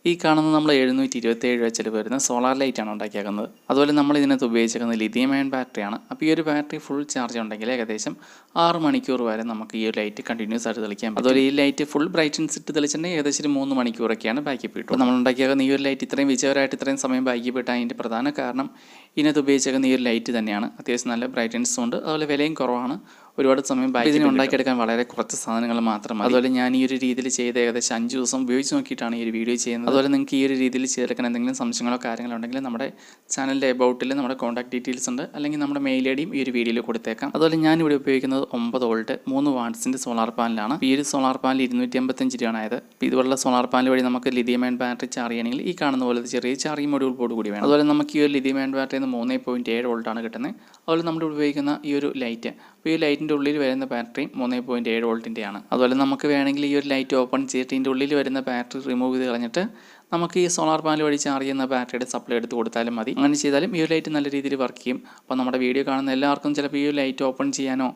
ഈ കാണുന്ന നമ്മൾ 727 രൂപ ചിലവ് വരുന്ന സോളാർ ലൈറ്റാണ് ഉണ്ടാക്കിയേക്കുന്നത്. അതുപോലെ നമ്മൾ ഇതിനകത്ത് ഉപയോഗിച്ചിരിക്കുന്നത് ലിഥിയം അയൺ ബാറ്ററിയാണ്. അപ്പോൾ ഈ ഒരു ബാറ്ററി ഫുൾ ചാർജ് ഉണ്ടെങ്കിൽ ഏകദേശം 6 മണിക്കൂർ വരെ നമുക്ക് ഈ ഒരു ലൈറ്റ് കണ്ടിന്യൂസ് ആയിട്ട് തെളിക്കാൻ പറ്റും. അതുപോലെ ഈ ലൈറ്റ് ഫുൾ ബ്രൈറ്റ്നസ് ഇട്ട് തെളിച്ചിട്ടുണ്ടെങ്കിൽ ഏകദേശം 3 മണിക്കൂറൊക്കെയാണ് ബാക്കപ്പ് കിട്ടും. നമ്മൾ ഉണ്ടാക്കിയേക്കുന്ന ഈ ഒരു ലൈറ്റ് ഇത്രയും വിജയകരമായിട്ട് ഇത്രയും സമയം ബാക്കപ്പ് കിട്ടാൻ അതിൻ്റെ പ്രധാന കാരണം ഇതിനകത്ത് ഉപയോഗിച്ചേക്കുന്ന ഈ ഒരു ലൈറ്റ് തന്നെയാണ്. അത്യാവശ്യം നല്ല ബ്രൈറ്റ്നസ് ഉണ്ട്, അതുപോലെ വിലയും കുറവാണ്. ഒരുപാട് സമയം ഇതിനെ ഉണ്ടാക്കിയെടുക്കാൻ വളരെ കുറച്ച് സാധനങ്ങൾ മാത്രം. അതുപോലെ ഞാൻ ഈ ഒരു രീതിയിൽ ചെയ്ത് ഏകദേശം 5 ദിവസം ഉപയോഗിച്ച് നോക്കിയിട്ടാണ് ഈ ഒരു വീഡിയോ ചെയ്യുന്നത്. അതുപോലെ നിങ്ങൾക്ക് ഈ ഒരു രീതിയിൽ ചെയ്തെടുക്കാൻ എന്തെങ്കിലും സംശയങ്ങളോ കാര്യങ്ങളോ ഉണ്ടെങ്കിൽ നമ്മുടെ ചാനലിൻ്റെ എബൌട്ടിൽ നമ്മുടെ കോൺടാക്ട് ഡീറ്റെയിൽസ് ഉണ്ട്, അല്ലെങ്കിൽ നമ്മുടെ മെയിൽ ഐ ഡിയും ഈ ഒരു വീഡിയോയിൽ കൊടുത്തേക്കാം. അതുപോലെ ഞാൻ ഇവിടെ ഉപയോഗിക്കുന്നത് 9 വോൾട്ട് 3 വാട്ട്സിൻ്റെ സോളാർ പാനലാണ്. ഈ ഒരു സോളാർ പാനൽ 255 രൂപയാണ് ആയത്. ഇതുപോലുള്ള സോളാർ പാനൽ വഴി നമുക്ക് ലിഥിയം അയൺ ബാറ്ററി ചാർജ് ചെയ്യണമെങ്കിൽ ഈ കാണുന്ന പോലെ ചെറിയ ചാർജിങ് മൊഡ്യൂൾ ബോർഡ് കൂടി വേണം. അതുപോലെ നമുക്ക് ഈ ഒരു ലിഥിയം അയൺ ബാറ്ററിയിൽ നിന്ന് 3.7 വോൾട്ടാണ് കിട്ടുന്നത്. അതുപോലെ നമ്മൾ ഉപയോഗിക്കുന്ന ഈ ഒരു ലൈറ്റ്, അപ്പോൾ ഈ ലൈറ്റിൻ്റെ ഉള്ളിൽ വരുന്ന ബാറ്ററി 3.7 വോൾട്ടിൻ്റെയാണ്. അതുപോലെ നമുക്ക് വേണമെങ്കിൽ ഈ ഒരു ലൈറ്റ് ഓപ്പൺ ചെയ്തിട്ട് ഇതിൻ്റെ ഉള്ളിൽ വരുന്ന ബാറ്ററി റിമൂവ് ചെയ്ത് കളഞ്ഞിട്ട് നമുക്ക് ഈ സോളാർ പാനൽ വഴി ചാർജ് ചെയ്യുന്ന ബാറ്ററിയുടെ സപ്ലൈ എടുത്ത് കൊടുത്താലും മതി. അങ്ങനെ ചെയ്താലും ഈ ഒരു ലൈറ്റ് നല്ല രീതിയിൽ വർക്ക് ചെയ്യും. അപ്പോൾ നമ്മുടെ വീഡിയോ കാണുന്ന എല്ലാവർക്കും ചിലപ്പോൾ ഈ ഒരു ലൈറ്റ് ഓപ്പൺ ചെയ്യാനോ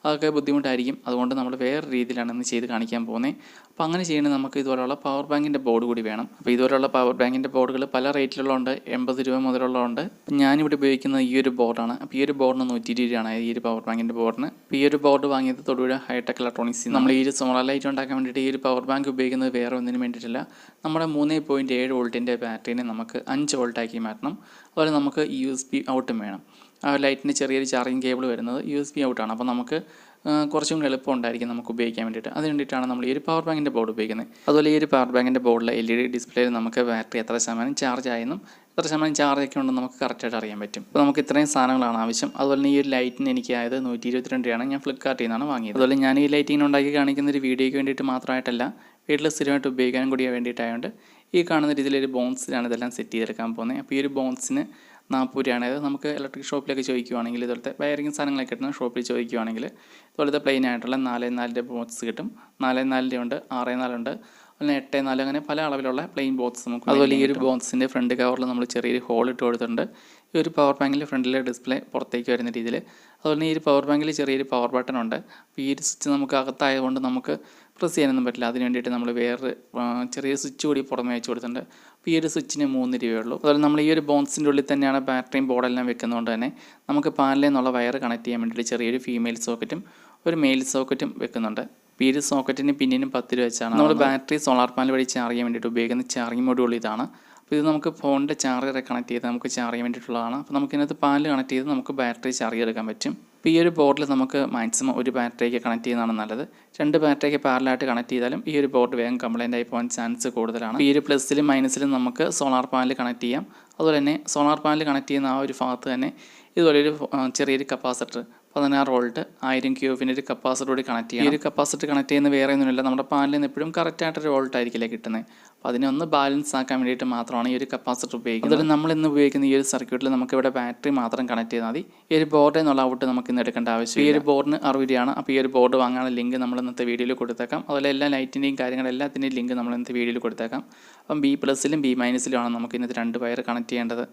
അതൊക്കെ ബുദ്ധിമുട്ടായിരിക്കും. അതുകൊണ്ട് നമ്മൾ വേറെ രീതിയിലാണ് ഇന്ന് ചെയ്ത് കാണിക്കാൻ പോകുന്നത്. അപ്പോൾ അങ്ങനെ ചെയ്യണമെങ്കിൽ നമുക്ക് ഇതുപോലുള്ള പവർ ബാങ്കിൻ്റെ ബോർഡ് കൂടി വേണം. അപ്പോൾ ഇതുപോലുള്ള പവർ ബാങ്കിൻ്റെ ബോർഡുകൾ പല റേറ്റിലുള്ളതുണ്ട്, 80 രൂപ മുതലുള്ളതുണ്ട്. ഞാനിവിടെ ഉപയോഗിക്കുന്നത് ഈ ഒരു ബോർഡാണ്. അപ്പോൾ ഈ ഒരു ബോർഡിന് 120 രൂപയാണ് ഈ ഒരു പവർ ബാങ്കിൻ്റെ ബോർഡിന്. അപ്പോൾ ഈ ഒരു ബോർഡ് വാങ്ങിയത് തൊടുപുഴ ഹൈടെക് ഇലക്ട്രോണിക്സ്. നമ്മൾ ഈ ഒരു സോളാർ ലൈറ്റ് ഉണ്ടാക്കാൻ വേണ്ടിയിട്ട് ഈ ഒരു പവർ ബാങ്ക് ഉപയോഗിക്കുന്നത് വേറെ ഒന്നിനും വേണ്ടിയിട്ടില്ല. നമ്മുടെ 3.7 വോൾട്ടിൻ്റെ ബാറ്ററിനെ നമുക്ക് 5 വോൾട്ടാക്കി മാറ്റണം. അതുപോലെ നമുക്ക് USB ഔട്ടും വേണം. ആ ലൈറ്റിന് ചെറിയൊരു ചാർജിങ് കേബിൾ വരുന്നത് USB ഔട്ടാണ്. അപ്പോൾ നമുക്ക് കുറച്ചും കൂടി എളുപ്പമുണ്ടായിരിക്കും നമുക്ക് ഉപയോഗിക്കാൻ വേണ്ടിയിട്ട്. അതിന് വേണ്ടിയിട്ടാണ് നമ്മൾ ഈ ഒരു പവർ ബാങ്കിൻ്റെ ബോർഡ് ഉപയോഗിക്കുന്നത്. അതുപോലെ ഈ ഒരു പവർ ബാങ്കിൻ്റെ ബോർഡിലെ LED ഡിസ്പ്ലേയിൽ നമുക്ക് ബാറ്ററി എത്ര ശതമാനം ചാർജ് ആയെന്നും എത്ര ശതമാനം ചാർജ് ഒക്കെ ഉണ്ടെന്ന് നമുക്ക് കറക്റ്റായിട്ട് അറിയാൻ പറ്റും. അപ്പോൾ നമുക്ക് ഇത്രയും സാധനങ്ങളാണ് ആവശ്യം. അതുപോലെ ഈ ഒരു ലൈറ്റിന് എനിക്കായത് 122 രൂപയാണ്. ഞാൻ ഫ്ലിപ്കാർട്ടിൽ നിന്നാണ് വാങ്ങിയത്. അതുപോലെ ഞാൻ ഈ ലൈറ്റിങ്ങനെ ഉണ്ടാക്കി കാണിക്കുന്ന ഒരു വീഡിയോയ്ക്ക് വേണ്ടിയിട്ട് മാത്രമായിട്ടല്ല, വീട്ടിൽ സ്ഥിരമായിട്ട് ഉപയോഗിക്കാനും കൂടി വേണ്ടിയിട്ടായതുകൊണ്ട് ഈ കാണുന്ന രീതിയിലൊരു ബോൺസിലാണ് ഇതെല്ലാം സെറ്റ് ചെയ്തെടുക്കാൻ പോകുന്നത്. അപ്പോൾ ഈ ഒരു ബോൺസിന് 40 രൂപയാണ്. അതായത് നമുക്ക് ഇലക്ട്രിക് ഷോപ്പിലൊക്കെ ചോദിക്കുവാണെങ്കിൽ, ഇതുപോലത്തെ വയറിങ് സാധനങ്ങളൊക്കെ കിട്ടുന്ന ഷോപ്പിൽ ചോദിക്കുവാണെങ്കിൽ ഇതുപോലത്തെ പ്ലെയിൻ ആയിട്ടുള്ള 4x4 ബോക്സ് കിട്ടും. 4x4 ഉണ്ട്, 6x4 ഉണ്ട്, അല്ലെങ്കിൽ 8x4, അങ്ങനെ പല അളവിലുള്ള പ്ലെയിൻ ബോക്സ് നമുക്ക്. അതുപോലെ ഈ ഒരു ബോക്സിൻ്റെ ഫ്രണ്ട് കവറിൽ നമ്മൾ ചെറിയൊരു ഹോൾ ഇട്ട് കൊടുത്തിട്ടുണ്ട്. ഈ ഒരു പവർ ബാങ്കിൻ്റെ ഫ്രണ്ടിലെ ഡിസ്പ്ലേ പുറത്തേക്ക് വരുന്ന രീതിയിൽ. അതുപോലെ ഈ ഒരു പവർ ബാങ്കിൽ ചെറിയൊരു പവർ ബട്ടൺ ഉണ്ട്. അപ്പോൾ ഈ ഒരു സ്വിച്ച് നമുക്ക് അകത്തായതുകൊണ്ട് നമുക്ക് പ്രസ് ചെയ്യാനൊന്നും പറ്റില്ല. അതിന് വേണ്ടിയിട്ട് നമ്മൾ വേറെ ചെറിയ സ്വിച്ച് കൂടി പുറമേ വെച്ച് കൊടുത്തിട്ടുണ്ട്. അപ്പോൾ ഈ ഒരു സ്വിച്ചിന് 3 രൂപയുള്ളൂ. അതുപോലെ നമ്മൾ ഈ ഒരു ബോക്സിൻ്റെ ഉള്ളിൽ തന്നെയാണ് ബാറ്ററിയും ബോർഡെല്ലാം വെക്കുന്നതുകൊണ്ട് തന്നെ നമുക്ക് പാനലിൽ നിന്നുള്ള വയർ കണക്ട് ചെയ്യാൻ വേണ്ടിയിട്ട് ചെറിയൊരു ഫീമെയിൽ സോക്കറ്റും ഒരു മെയിൽ സോക്കറ്റും വെക്കുന്നുണ്ട്. അപ്പോൾ ഈ ഒരു സോക്കറ്റിന് പിന്നിനും 10 രൂപ വെച്ചാണ് നമ്മൾ ബാറ്ററി സോളാർ പാനൽ വഴി ചാർജ് ചെയ്യാൻ വേണ്ടിയിട്ട് ഉപയോഗിക്കുന്ന ചാർജിങ് മൊഡ്യൂൾ ഇതാണ്. അപ്പോൾ ഇത് നമുക്ക് ഫോണിൻ്റെ ചാർജറെ കണക്ട് ചെയ്ത് നമുക്ക് ചാർജ് ചെയ്യാൻ വേണ്ടിയിട്ടുള്ളതാണ്. അപ്പോൾ നമുക്ക് ഇതിനകത്ത് പാനൽ കണക്ട് ചെയ്ത് നമുക്ക് ബാറ്ററി ചാർജ് ചെയ്തെടുക്കാൻ പറ്റും. ഇപ്പോൾ ഈ ഒരു ബോർഡിൽ നമുക്ക് മാക്സിമം ഒരു ബാറ്ററിക്ക് കണക്ട് ചെയ്യുന്നതാണ് നല്ലത്. 2 ബാറ്ററിക്ക് പാരലായിട്ട് കണക്ട് ചെയ്താലും ഈ ഒരു ബോർഡ് വേഗം കംപ്ലൈൻ്റ് ആയി പോകാൻ ചാൻസ് കൂടുതലാണ്. ഈ ഒരു പ്ലസിലും മൈനസിലും നമുക്ക് സോളാർ പാനൽ കണക്ട് ചെയ്യാം. അതുപോലെ തന്നെ സോളാർ പാനൽ കണക്ട് ചെയ്യുന്ന ആ ഒരു ഭാഗത്ത് തന്നെ ഇതുപോലൊരു ചെറിയൊരു കപ്പാസിറ്റർ 16 വോൾട്ട് 1000 ക്യൂബിൻ്റെ ഒരു കപ്പാസിറ്റർ കൂടി കണക്ട് ചെയ്യാം. ഈ ഒരു കപ്പാസിറ്റർ കണക്ട് ചെയ്യുന്ന വേറെ ഒന്നുമില്ല, നമ്മുടെ പാനലിൽ നിന്ന് എപ്പോഴും കറക്റ്റായിട്ടൊരു വോൾട്ട് ആയിരിക്കില്ല കിട്ടുന്നത്. അപ്പോൾ അതിനൊന്ന് ബാലൻസ് ആക്കാൻ വേണ്ടിയിട്ട് മാത്രമാണ് ഈ ഒരു കപ്പാസിറ്റർ ഉപയോഗിക്കുന്നത്. അതുപോലെ നമ്മൾ ഇന്ന് ഉപയോഗിക്കുന്ന ഈ ഒരു സർക്യൂട്ടിൽ നമുക്ക് ഇവിടെ ബാറ്ററി മാത്രം കണക്ട് ചെയ്താൽ മതി. ഈ ഒരു ബോർഡിൽ നിന്നുള്ള ഔട്ട് നമുക്ക് ഇന്ന് എടുക്കേണ്ട ആവശ്യം. ഈ ഒരു ബോർഡിന് 60 രൂപയാണ്. അപ്പോൾ ഈ ഒരു ബോർഡ് വാങ്ങാനുള്ള ലിങ്ക് നമ്മൾ ഇന്നത്തെ വീഡിയോയിൽ കൊടുത്തേക്കാം. അതുപോലെ എല്ലാ ലൈറ്റിൻ്റെയും കാര്യങ്ങളെല്ലാത്തിൻ്റെയും ലിങ്ക് നമ്മൾ ഇന്നത്തെ വീഡിയോയിൽ കൊടുത്തേക്കാം. അപ്പം B+ B- ആണ് നമുക്ക് ഇന്നത്തെ 2 വയർ കണക്ട് ചെയ്യേണ്ടത്.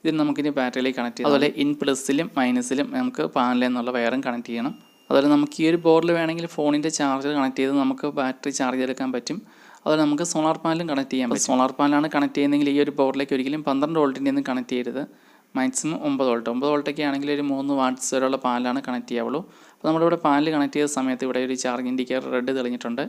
ഇതിന് നമുക്കിനി ബാറ്ററിയിലേക്ക് കണക്ട് ചെയ്യാം. അതുപോലെ പ്ലസിലും മൈനസിലും നമുക്ക് പാനലിൽ നിന്നുള്ള വയറും കണക്ട് ചെയ്യണം. അതുപോലെ നമുക്ക് ഈ ഒരു ബോർഡിൽ വേണമെങ്കിൽ ഫോണിൻ്റെ ചാർജർ കണക്ട് ചെയ്ത് നമുക്ക് ബാറ്ററി ചാർജ് ചെയ്തെടുക്കാൻ പറ്റും. അതുപോലെ നമുക്ക് സോളാർ പാനലും കണക്ട് ചെയ്യാൻ പറ്റും. സോളാർ പാനലാണ് കണക്ട് ചെയ്യുന്നതെങ്കിൽ ഈ ഒരു ബോർഡിലേക്ക് ഒരിക്കലും 12 വോൾട്ടിൻ്റെ ഒന്നും കണക്ട് ചെയ്യരുത്. Maximum 9 volt. 9 വോൾട്ടൊക്കെ ആണെങ്കിൽ ഒരു 3 വാട്ട്സ് വരെയുള്ള പാനലാണ് കണക്ട് ചെയ്യാവുള്ളൂ. അപ്പോൾ നമ്മളിവിടെ പാനൽ കണക്ട് ചെയ്ത സമയത്ത് ഇവിടെ ഒരു ചാർജ് ഇൻഡിക്കേറ്റർ റെഡ് തെളിഞ്ഞിട്ടുണ്ട്.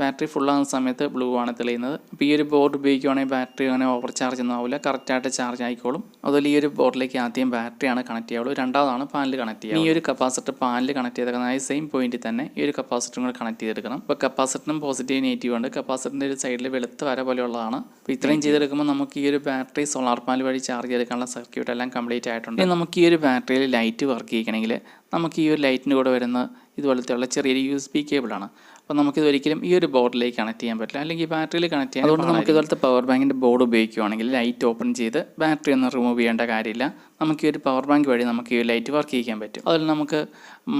ബാറ്ററി ഫുള്ളാകുന്ന സമയത്ത് ബ്ലൂ ആണ് തെളിയുന്നത്. അപ്പോൾ ഈ ഒരു ബോർഡ് ഉപയോഗിക്കുകയാണെങ്കിൽ ബാറ്ററി അങ്ങനെ ഓവർ ചാർജ് ഒന്നും ആവില്ല, കറക്റ്റായിട്ട് ചാർജ് ആയിക്കോളും. അതുപോലെ ഈ ഒരു ബോർഡിലേക്ക് ആദ്യം ബാറ്ററിയാണ് കണക്ട് ചെയ്യാവുള്ളൂ, രണ്ടാമതാണ് പാനൽ കണക്ട് ചെയ്യുക. ഈ ഒരു കപ്പാസിറ്റർ പാനൽ കണക്ട് ചെയ്തേക്കുന്ന സെയിം പോയിന്റിൽ തന്നെ ഈ ഒരു കപ്പാസിറ്ററും കൂടെ കണക്ട് ചെയ്തെടുക്കണം. അപ്പോൾ കപ്പാസിറ്ററിനും പോസിറ്റീവ് നെഗറ്റീവ് ഉണ്ട്. കപ്പാസിറ്ററിൻ്റെ ഒരു സൈഡിൽ വെളുത്ത വര പോലെയുള്ളതാണ്. അപ്പോൾ ഇത്രയും ചെയ്തെടുക്കുമ്പോൾ നമുക്ക് ഈ ഒരു ബാറ്ററി സോളാർ പാനൽ വഴി ചാർജ് ചെയ്തെടുക്കാനുള്ള സർക്യൂട്ട് എല്ലാം കംപ്ലീറ്റ് ആയിട്ടുണ്ട്. നമുക്ക് ഈ ഒരു ബാറ്ററിയിൽ ലൈറ്റ് വർക്ക് ചെയ്യിക്കണമെങ്കിൽ നമുക്ക് ഈ ഒരു ലൈറ്റിൻ്റെ കൂടെ വരുന്ന ഇതുപോലത്തെയുള്ള ചെറിയൊരു USB കേബിളാണ്. അപ്പോൾ നമുക്കിത് ഒരിക്കലും ഈ ഒരു ബോർഡിലേക്ക് കണക്ട് ചെയ്യാൻ പറ്റില്ല, അല്ലെങ്കിൽ ബാറ്ററിയിൽ കണക്ട് ചെയ്യാൻ. അതുകൊണ്ട് നമുക്ക് ഇതുപോലത്തെ പവർ ബാങ്കിൻ്റെ ബോർഡ് ഉപയോഗിക്കുകയാണെങ്കിൽ ലൈറ്റ് ഓപ്പൺ ചെയ്ത് ബാറ്ററി ഒന്നും റിമൂവ് ചെയ്യേണ്ട കാര്യമില്ല. നമുക്ക് ഈ ഒരു പവർ ബാങ്ക് വഴി നമുക്ക് ഈ ലൈറ്റ് വർക്ക് ചെയ്യിക്കാൻ പറ്റും. അതുപോലെ നമുക്ക്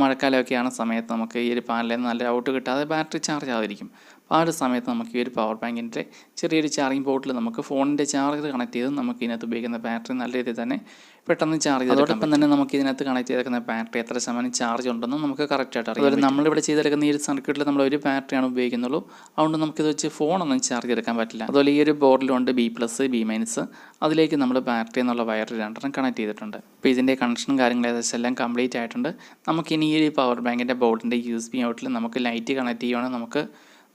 മഴക്കാലമൊക്കെയാണ് സമയത്ത് നമുക്ക് ഈ ഒരു പാനലിൽ നിന്ന് നല്ല ഔട്ട് കിട്ടാതെ ബാറ്ററി ചാർജ് ആവാതിരിക്കും. അപ്പോൾ ആ ഒരു സമയത്ത് നമുക്ക് ഈ ഒരു പവർ ബാങ്കിൻ്റെ ചെറിയൊരു ചാർജിങ് പോർട്ടിൽ നമുക്ക് ഫോണിൻ്റെ ചാർജർ കണക്ട് ചെയ്ത് നമുക്ക് ഇതിനകത്ത് ഉപയോഗിക്കുന്ന ബാറ്ററി നല്ല രീതിയിൽ തന്നെ പെട്ടെന്ന് ചാർജ് ചെയ്ത് അതോടൊപ്പം തന്നെ നമുക്ക് ഇതിനകത്ത് കണക്ട് ചെയ്തേക്കുന്ന ബാറ്ററി എത്ര ശതമാനം ചാർജ് ഉണ്ടെന്ന് നമുക്ക് കറക്റ്റായിട്ട് അറിയാം. അതുപോലെ നമ്മളിവിടെ ചെയ്തെടുക്കുന്ന ഈ ഒരു സർക്യൂട്ടിൽ നമ്മൾ ഒരു ബാറ്ററിയാണ് ഉപയോഗിക്കുന്നുള്ളൂ. അതുകൊണ്ട് നമുക്കിത് വെച്ച് ഫോണൊന്നും ചാർജ് എടുക്കാൻ പറ്റില്ല. അതുപോലെ ഈ ഒരു ബോർഡിലുണ്ട് B+, B-, അതിലേക്ക് നമ്മൾ ബാറ്ററി എന്നുള്ള വയർ 2 കണക്ട് ചെയ്തിട്ടുണ്ട്. അപ്പോൾ ഇതിൻ്റെ കണക്ഷനും കാര്യങ്ങളും ഏകദേശം എല്ലാം കംപ്ലീറ്റ് ആയിട്ടുണ്ട്. നമുക്കിനി ഈ പവർ ബാങ്കിൻ്റെ ബോർഡിൻ്റെ USB ഔട്ടിൽ നമുക്ക് ലൈറ്റ് കണക്ട് ചെയ്യുവാണെങ്കിൽ നമുക്ക്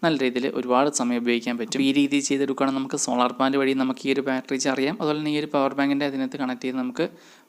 നല്ല രീതിയിൽ ഒരുപാട് സമയം ഉപയോഗിക്കാൻ പറ്റും. ഈ രീതിയിൽ ചെയ്തെടുക്കുകയാണെങ്കിൽ നമുക്ക് സോളാർ പാനൽ വഴി നമുക്ക് ഈ ഒരു ബാറ്ററി ചാർജ് ചെയ്യാം. അതുപോലെ തന്നെ ഈ ഒരു പവർ ബാങ്കിൻ്റെ അതിനകത്ത് കണക്ട് ചെയ്ത് നമുക്ക്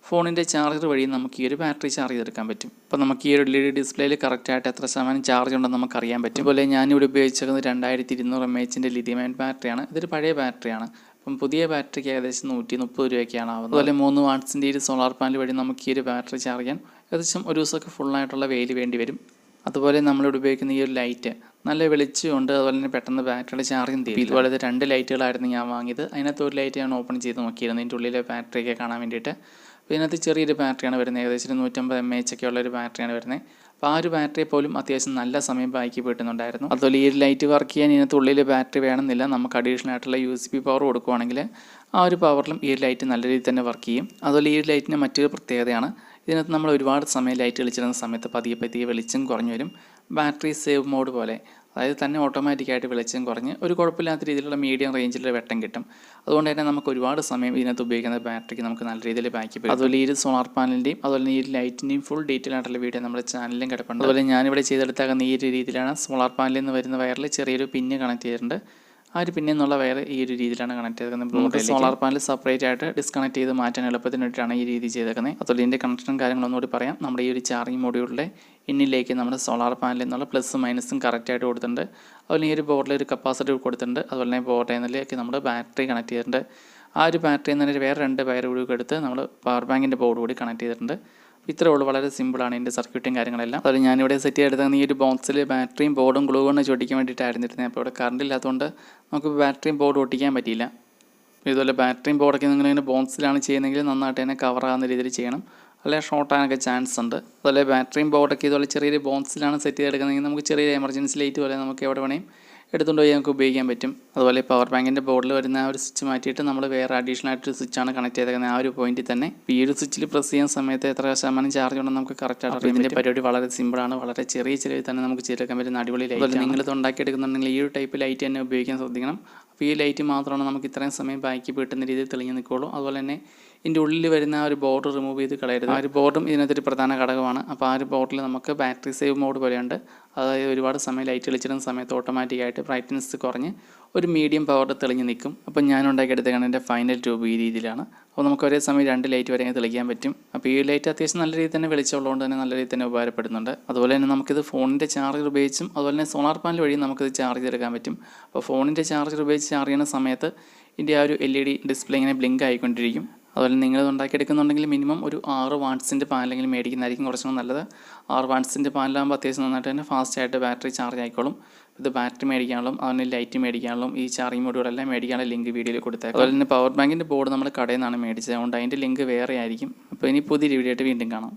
ഫോണിൻ്റെ ചാർജർ വഴി നമുക്ക് ഈ ഒരു ബാറ്ററി ചാർജ് ചെയ്തെടുക്കാൻ പറ്റും. അപ്പോൾ നമുക്ക് ഈ ഒരു LED ഡിസ്പ്ലേയിൽ കറക്റ്റായിട്ട് എത്ര ശതമാനം ചാർജ് ഉണ്ടെന്ന് നമുക്ക് അറിയാൻ പറ്റും. അതുപോലെ ഞാനിവിടെ ഉപയോഗിച്ചിരിക്കുന്നത് 2200 mAh ലിഥിയം അയൺ ബാറ്ററിയാണ്. ഇതൊരു പഴയ ബാറ്ററിയാണ്. അപ്പം പുതിയ ബാറ്ററിക്ക് ഏകദേശം 130 രൂപയ്ക്കാണ് ആവുന്നത്. അതുപോലെ 3 വാട്ട്സിൻ്റെ ഒരു സോളാർ പാനൽ വഴി നമുക്ക് ഈ ഒരു ബാറ്ററി ചാർജ് ചെയ്യാൻ ഏകദേശം ഒരു ദിവസമൊക്കെ ഫുള്ളായിട്ടുള്ള വെയിൽ വേണ്ടി വരും. അതുപോലെ നമ്മളിവിടെ ഉപയോഗിക്കുന്ന ഈ ഒരു ലൈറ്റ് നല്ല വെളിച്ചമുണ്ട്. അതുപോലെ തന്നെ പെട്ടെന്ന് ബാറ്ററിയുടെ ചാർജും തീരും. ഇതുപോലെ 2 ലൈറ്റുകളായിരുന്നു ഞാൻ വാങ്ങിയത്. അതിനകത്ത് ഒരു ലൈറ്റ് ഞാൻ ഓപ്പൺ ചെയ്ത് നോക്കിയിരുന്നു ഇതിൻ്റെ ഉള്ളിലെ ബാറ്ററിയൊക്കെ കാണാൻ വേണ്ടിയിട്ട്. അപ്പോൾ ഇതിനകത്ത് ചെറിയൊരു ബാറ്ററിയാണ് വരുന്നത്. ഏകദേശം 150 mAh ഒക്കെ ഉള്ള ഒരു ബാറ്ററിയാണ് വരുന്നത്. അപ്പോൾ ആ ഒരു ബാറ്ററി പോലും അത്യാവശ്യം നല്ല സമയം ബാക്കി കിട്ടുന്നുണ്ടായിരുന്നു. അതുപോലെ ഈ ഒരു ലൈറ്റ് വർക്ക് ചെയ്യാൻ ഇതിനകത്ത് ഉള്ളിൽ ബാറ്ററി വേണമെന്നില്ല. നമുക്ക് അഡീഷണൽ ആയിട്ടുള്ള USB പവർ കൊടുക്കുവാണെങ്കിൽ ആ ഒരു പവറിലും ഈ ഒരു ലൈറ്റ് നല്ല രീതിയിൽ തന്നെ വർക്ക് ചെയ്യും. അതുപോലെ ഈ ഒരു ലൈറ്റിന് മറ്റൊരു പ്രത്യേകതയാണ്, ഇതിനകത്ത് നമ്മൾ ഒരുപാട് സമയം ലൈറ്റ് കളിച്ചിരുന്ന സമയത്ത് പതിയെ വെളിച്ചം കുറഞ്ഞു വരും. ബാറ്ററി സേവ് മോഡ് പോലെ, അതായത് തന്നെ ഓട്ടോമാറ്റിക്കായിട്ട് വെളിച്ചം കുറഞ്ഞ് ഒരു കുഴപ്പമില്ലാത്ത രീതിയിലുള്ള മീഡിയം റേഞ്ചിലുള്ള വെട്ടം കിട്ടും. അതുകൊണ്ട് തന്നെ നമുക്ക് ഒരുപാട് സമയം ഇതിനകത്ത് ഉപയോഗിക്കുന്ന ബാറ്ററിക്ക് നമുക്ക് നല്ല രീതിയിൽ ബാക്കി പോകും. അതുപോലെ ഈ ഒരു സോളാർ പാനലിൻ്റെയും അതുപോലെ ഈ ലൈറ്റിൻ്റെയും ഫുൾ ഡീറ്റെയിൽ ആയിട്ടുള്ള വീഡിയോ നമ്മുടെ ചാനലിലും കിടപ്പുണ്ട്. അതുപോലെ ഞാനിവിടെ ചെയ്തെടുത്താകുന്ന ഈ ഒരു രീതിയിലാണ് സോളാർ പാനലിൽ നിന്ന് വരുന്ന വയറിൽ ചെറിയൊരു പിന്ന് കണക്ട് ചെയ്തിട്ടുണ്ട്. ആ ഒരു പിന്നിൽ നിന്നുള്ള വയർ ഈ ഒരു രീതിയിലാണ് കണക്ട് ചെയ്തേക്കുന്നത്. നമുക്ക് സോളാർ പാനൽ സെപ്പറേറ്റ് ആയിട്ട് ഡിസ്കണക്ട് ചെയ്ത് മാറ്റാൻ എളുപ്പത്തിന് വേണ്ടിയിട്ടാണ് ഈ രീതി ചെയ്തേക്കുന്നത്. അതുപോലെ ഇതിൻ്റെ കണക്ഷനും കാര്യങ്ങളൊന്നുകൂടി പറയാം. നമ്മുടെ ഈ ഒരു ചാർജിങ് മൊഡ്യൂളിലെ ഇന്നിലേക്ക് നമ്മുടെ സോളാർ പാനലിൽ നിന്നുള്ള പ്ലസും മൈനസും കറക്റ്റായിട്ട് കൊടുത്തിട്ടുണ്ട്. അതുപോലെ ഈ ഒരു ബോർഡിൽ ഒരു കപ്പാസിറ്റർ കൊടുത്തിട്ടുണ്ട്. അതുപോലെ തന്നെ ബോർഡിൽ നിന്നിലേക്ക് നമ്മൾ ബാറ്ററി കണക്ട് ചെയ്തിട്ടുണ്ട്. ആ ഒരു ബാറ്ററിയിൽ നിന്ന് വേറെ 2 വയർ കൂടി എടുത്ത് നമ്മൾ പവർ ബാങ്കിൻ്റെ ബോർഡ് കൂടി കണക്ട് ചെയ്തിട്ടുണ്ട്. ഇത്രേ ഉള്ളൂ, വളരെ സിമ്പിളാണ് ഇതിൻ്റെ സർക്യൂട്ടും കാര്യങ്ങളെല്ലാം. അതുപോലെ ഞാനിവിടെ സെറ്റ് ചെയ്തെടുത്ത ഈ ഒരു ബോക്സിൽ ബാറ്ററിയും ബോർഡും ഗ്ലൂ കൊണ്ട് ഒട്ടിക്കാൻ വേണ്ടിയിട്ടായിരുന്നു ഇരുന്നത്. അപ്പോൾ ഇവിടെ കറണ്ട് ഇല്ലാത്തതുകൊണ്ട് നമുക്ക് ബാറ്ററിയും ബോർഡും ഒട്ടിക്കാൻ പറ്റിയില്ല. ഇതുപോലെ ബാറ്ററിയും ബോർഡൊക്കെ നിങ്ങളിങ്ങനെ ബോക്സിലാണ് ചെയ്യുന്നതെങ്കിൽ നന്നായിട്ട് തന്നെ കവറാകുന്ന രീതിയിൽ ചെയ്യണം, അല്ലെങ്കിൽ ഷോർട്ടാകാനൊക്കെ ചാൻസ് ഉണ്ട്. അതുപോലെ ബാറ്ററിയും ബോർഡൊക്കെ ഇതുപോലെ ചെറിയൊരു ബോക്സിലാണ് സെറ്റ് ചെയ്തെടുക്കുന്നതെങ്കിൽ നമുക്ക് ചെറിയൊരു എമർജൻസി ലൈറ്റ് പോലെ നമുക്ക് എവിടെ വേണേലും എടുത്തുകൊണ്ട് പോയി നമുക്ക് ഉപയോഗിക്കാൻ പറ്റും. അതുപോലെ പവർ ബാങ്കിൻ്റെ ബോർഡിൽ വരുന്ന ആ ഒരു സ്വിച്ച് മാറ്റിയിട്ട് നമ്മൾ വേറെ അഡീഷണൽ ആയിട്ടൊരു സ്വിച്ചാണ് കണക്ട് ചെയ്തേക്കുന്നത്. ആ ഒരു പോയിന്റിൽ തന്നെ ഈ ഒരു സ്വിച്ചിൽ പ്രസ് ചെയ്യുന്ന സമയത്ത് എത്ര ശതമാനം ചാർജ് ഉണ്ടെന്ന് നമുക്ക് കറക്റ്റായിട്ട് അറിയാം. ഇതിൻ്റെ പരിപാടി വളരെ സിമ്പിളാണ്. വളരെ ചെറിയ ചിലവിൽ തന്നെ നമുക്ക് ചെയ്തെടുക്കാൻ പറ്റുന്ന അടിപൊളി ലൈറ്റ്. അതുപോലെ നിങ്ങളിത് ഉണ്ടാക്കിയെടുക്കുന്നുണ്ടെങ്കിൽ ഈ ഒരു ടൈപ്പ് ലൈറ്റ് തന്നെ ഉപയോഗിക്കാൻ ശ്രദ്ധിക്കണം. അപ്പോൾ ഈ ലൈറ്റ് മാത്രമാണ് നമുക്ക് ഇത്രയും സമയം ബാക്കി കിട്ടുന്ന രീതിയിൽ തെളിഞ്ഞ് നിൽക്കുകയുള്ളൂ. അതുപോലെ തന്നെ ഇതിൻ്റെ ഉള്ളിൽ വരുന്ന ആ ഒരു ബോർഡ് റിമൂവ് ചെയ്ത് കളയരുത്. ആ ഒരു ബോർഡും ഇതിനകത്തൊരു പ്രധാന ഘടകമാണ്. അപ്പോൾ ആ ഒരു ബോർഡിൽ നമുക്ക് ബാറ്ററി സേവ് മോഡ് പോലെയുണ്ട്. അതായത് ഒരുപാട് സമയം ലൈറ്റ് കളിച്ചിടുന്ന സമയത്ത് ഓട്ടോമാറ്റിക്കായിട്ട് ബ്രൈറ്റ്നസ് കുറഞ്ഞ് ഒരു മീഡിയം പവറിൽ തെളിഞ്ഞ് നിൽക്കും. അപ്പോൾ ഞാൻ ഉണ്ടാക്കിയെടുത്തേക്കാണ് എൻ്റെ ഫൈനൽ ട്യൂബ് ഈ രീതിയിലാണ്. അപ്പോൾ നമുക്ക് ഒരേ സമയം 2 ലൈറ്റ് വരെ തെളിയിക്കാൻ പറ്റും. അപ്പോൾ ഈ ലൈറ്റ് അത്യാവശ്യം നല്ല രീതിയിൽ തന്നെ വെളിച്ചമുള്ളതുകൊണ്ട് തന്നെ നല്ല രീതിയിൽ തന്നെ ഉപകാരപ്പെടുന്നുണ്ട്. അതുപോലെ തന്നെ നമുക്കിത് ഫോണിൻ്റെ ചാർജർ ഉപയോഗിച്ചും അതുപോലെ തന്നെ സോളാർ പാനൽ വഴി നമുക്കിത് ചാർജ് ചെയ്തെടുക്കാൻ പറ്റും. അപ്പോൾ ഫോണിൻ്റെ ചാർജർ ഉപയോഗിച്ച് ചാർജ് ചെയ്യുന്ന സമയത്ത് ഇതിൻ്റെ ആ ഒരു LED ഡിസ്പ്ലേ ഇങ്ങനെ ബ്ലിങ്ക് ആയിക്കൊണ്ടിരിക്കും. അതുപോലെ നിങ്ങളിത് ഉണ്ടാക്കിയെടുക്കുന്നുണ്ടെങ്കിൽ മിനിമം ഒരു 6 വാട്ട്സിൻ്റെ പാനലെങ്കിലും മേടിക്കുന്നതായിരിക്കും കുറച്ചുകൂടി നല്ലത്. 6 വാട്ട്സിൻ്റെ പാനലാകുമ്പോൾ അത്യാവശ്യം നന്നായിട്ട് തന്നെ ഫാസ്റ്റായിട്ട് ബാറ്ററി ചാർജ് ആയിക്കോളും. ഇത് ബാറ്ററി മേടിക്കാനുള്ളതും അതുപോലെ ലൈറ്റ് മേടിക്കാനുള്ളതും ഈ ചാർജിങ് മൊഡ്യൂളെല്ലാം മേടിക്കാനുള്ള ലിങ്ക് വീഡിയോയിൽ കൊടുത്തേക്കാം. അതുപോലെ തന്നെ പവർ ബാങ്കിൻ്റെ ബോർഡ് നമ്മൾ കടയിൽ നിന്നാണ് മേടിച്ചത്. അതുകൊണ്ട് അതിൻ്റെ ലിങ്ക് വേറെ ആയിരിക്കും. അപ്പോൾ ഇനി പുതിയ വീഡിയോ ആയിട്ട് വീണ്ടും കാണാം.